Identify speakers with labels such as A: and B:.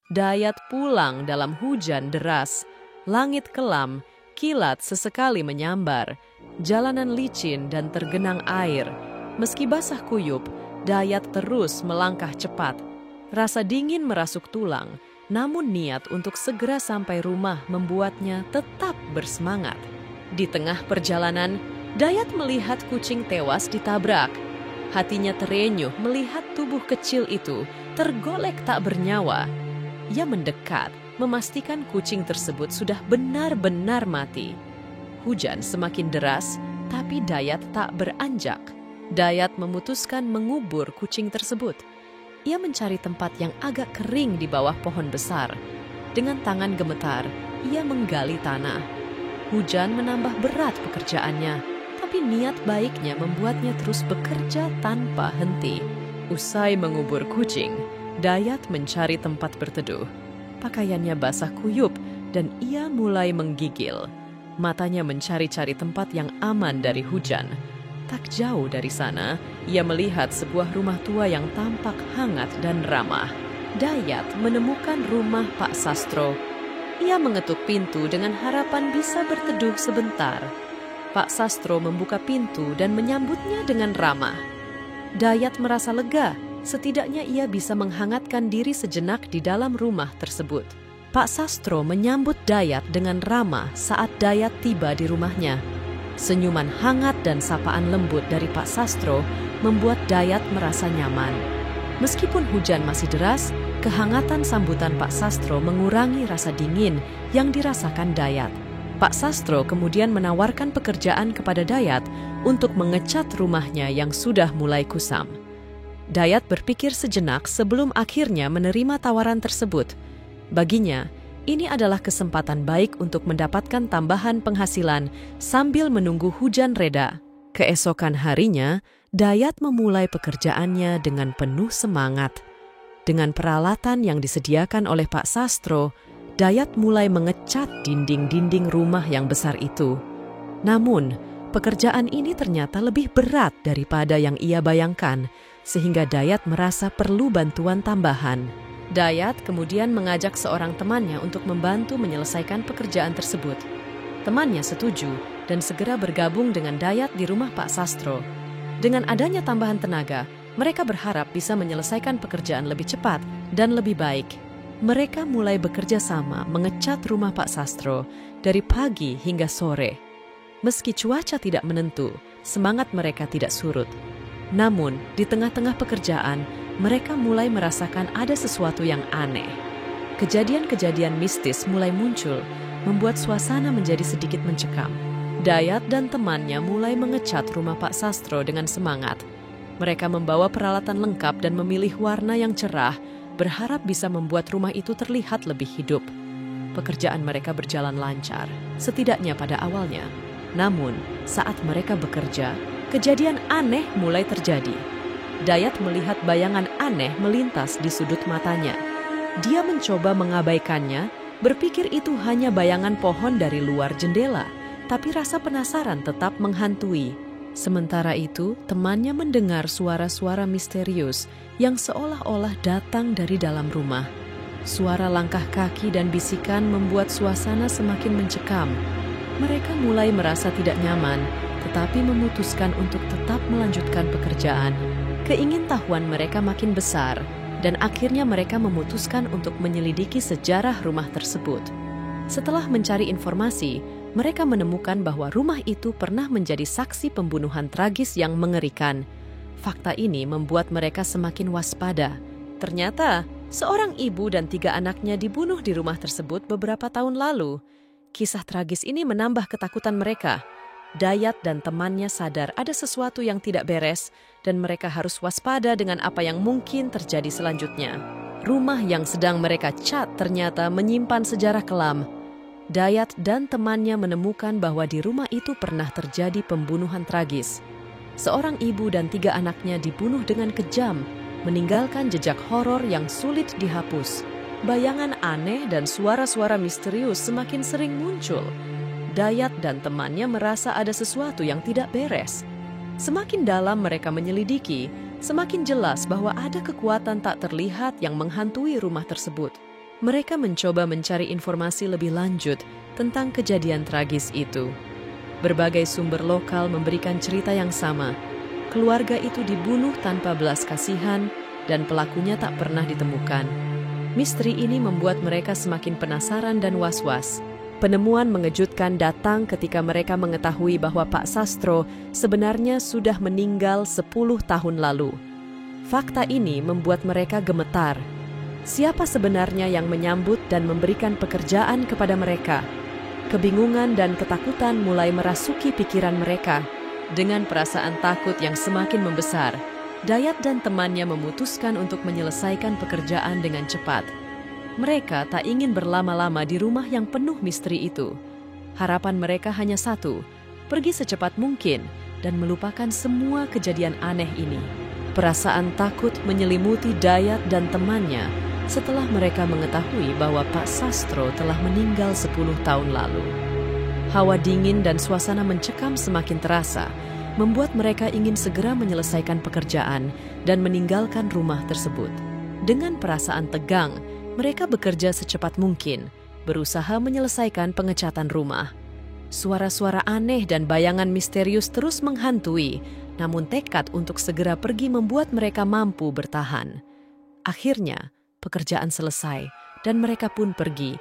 A: Dayat pulang dalam hujan deras. Langit kelam, kilat sesekali menyambar. Jalanan licin dan tergenang air. Meski basah kuyup, Dayat terus melangkah cepat. Rasa dingin merasuk tulang, namun niat untuk segera sampai rumah membuatnya tetap bersemangat. Di tengah perjalanan, Dayat melihat kucing tewas ditabrak. Hatinya terenyuh melihat tubuh kecil itu tergolek tak bernyawa. Ia mendekat, memastikan kucing tersebut sudah benar-benar mati. Hujan semakin deras, tapi Dayat tak beranjak. Dayat memutuskan mengubur kucing tersebut. Ia mencari tempat yang agak kering di bawah pohon besar. Dengan tangan gemetar, ia menggali tanah. Hujan menambah berat pekerjaannya, tapi niat baiknya membuatnya terus bekerja tanpa henti. Usai mengubur kucing, Dayat mencari tempat berteduh. Pakaiannya basah kuyup dan ia mulai menggigil. Matanya mencari-cari tempat yang aman dari hujan. Tak jauh dari sana, ia melihat sebuah rumah tua yang tampak hangat dan ramah. Dayat menemukan rumah Pak Sastro. Ia mengetuk pintu dengan harapan bisa berteduh sebentar. Pak Sastro membuka pintu dan menyambutnya dengan ramah. Dayat merasa lega, setidaknya ia bisa menghangatkan diri sejenak di dalam rumah tersebut. Pak Sastro menyambut Dayat dengan ramah saat Dayat tiba di rumahnya. Senyuman hangat dan sapaan lembut dari Pak Sastro membuat Dayat merasa nyaman. Meskipun hujan masih deras, kehangatan sambutan Pak Sastro mengurangi rasa dingin yang dirasakan Dayat. Pak Sastro kemudian menawarkan pekerjaan kepada Dayat untuk mengecat rumahnya yang sudah mulai kusam. Dayat berpikir sejenak sebelum akhirnya menerima tawaran tersebut. Baginya, ini adalah kesempatan baik untuk mendapatkan tambahan penghasilan sambil menunggu hujan reda. Keesokan harinya, Dayat memulai pekerjaannya dengan penuh semangat. Dengan peralatan yang disediakan oleh Pak Sastro, Dayat mulai mengecat dinding-dinding rumah yang besar itu. Namun, pekerjaan ini ternyata lebih berat daripada yang ia bayangkan, sehingga Dayat merasa perlu bantuan tambahan. Dayat kemudian mengajak seorang temannya untuk membantu menyelesaikan pekerjaan tersebut. Temannya setuju dan segera bergabung dengan Dayat di rumah Pak Sastro. Dengan adanya tambahan tenaga, mereka berharap bisa menyelesaikan pekerjaan lebih cepat dan lebih baik. Mereka mulai bekerja sama mengecat rumah Pak Sastro dari pagi hingga sore. Meski cuaca tidak menentu, semangat mereka tidak surut. Namun, di tengah-tengah pekerjaan, mereka mulai merasakan ada sesuatu yang aneh. Kejadian-kejadian mistis mulai muncul, membuat suasana menjadi sedikit mencekam. Dayat dan temannya mulai mengecat rumah Pak Sastro dengan semangat. Mereka membawa peralatan lengkap dan memilih warna yang cerah, berharap bisa membuat rumah itu terlihat lebih hidup. Pekerjaan mereka berjalan lancar, setidaknya pada awalnya. Namun, saat mereka bekerja, kejadian aneh mulai terjadi. Dayat melihat bayangan aneh melintas di sudut matanya. Dia mencoba mengabaikannya, berpikir itu hanya bayangan pohon dari luar jendela, tapi rasa penasaran tetap menghantui. Sementara itu, temannya mendengar suara-suara misterius yang seolah-olah datang dari dalam rumah. Suara langkah kaki dan bisikan membuat suasana semakin mencekam. Mereka mulai merasa tidak nyaman, tetapi memutuskan untuk tetap melanjutkan pekerjaan. Keingintahuan mereka makin besar, dan akhirnya mereka memutuskan untuk menyelidiki sejarah rumah tersebut. Setelah mencari informasi, mereka menemukan bahwa rumah itu pernah menjadi saksi pembunuhan tragis yang mengerikan. Fakta ini membuat mereka semakin waspada. Ternyata, seorang ibu dan 3 anaknya dibunuh di rumah tersebut beberapa tahun lalu. Kisah tragis ini menambah ketakutan mereka. Dayat dan temannya sadar ada sesuatu yang tidak beres dan mereka harus waspada dengan apa yang mungkin terjadi selanjutnya. Rumah yang sedang mereka cat ternyata menyimpan sejarah kelam. Dayat dan temannya menemukan bahwa di rumah itu pernah terjadi pembunuhan tragis. Seorang ibu dan 3 anaknya dibunuh dengan kejam, meninggalkan jejak horor yang sulit dihapus. Bayangan aneh dan suara-suara misterius semakin sering muncul. Dayat dan temannya merasa ada sesuatu yang tidak beres. Semakin dalam mereka menyelidiki, semakin jelas bahwa ada kekuatan tak terlihat yang menghantui rumah tersebut. Mereka mencoba mencari informasi lebih lanjut tentang kejadian tragis itu. Berbagai sumber lokal memberikan cerita yang sama. Keluarga itu dibunuh tanpa belas kasihan dan pelakunya tak pernah ditemukan. Misteri ini membuat mereka semakin penasaran dan was-was. Penemuan mengejutkan datang ketika mereka mengetahui bahwa Pak Sastro sebenarnya sudah meninggal 10 tahun lalu. Fakta ini membuat mereka gemetar. Siapa sebenarnya yang menyambut dan memberikan pekerjaan kepada mereka? Kebingungan dan ketakutan mulai merasuki pikiran mereka. Dengan perasaan takut yang semakin membesar, Dayat dan temannya memutuskan untuk menyelesaikan pekerjaan dengan cepat. Mereka tak ingin berlama-lama di rumah yang penuh misteri itu. Harapan mereka hanya satu, pergi secepat mungkin dan melupakan semua kejadian aneh ini. Perasaan takut menyelimuti Dayat dan temannya setelah mereka mengetahui bahwa Pak Sastro telah meninggal 10 tahun lalu. Hawa dingin dan suasana mencekam semakin terasa, membuat mereka ingin segera menyelesaikan pekerjaan dan meninggalkan rumah tersebut. Dengan perasaan tegang, mereka bekerja secepat mungkin, berusaha menyelesaikan pengecatan rumah. Suara-suara aneh dan bayangan misterius terus menghantui, namun tekad untuk segera pergi membuat mereka mampu bertahan. Akhirnya, pekerjaan selesai dan mereka pun pergi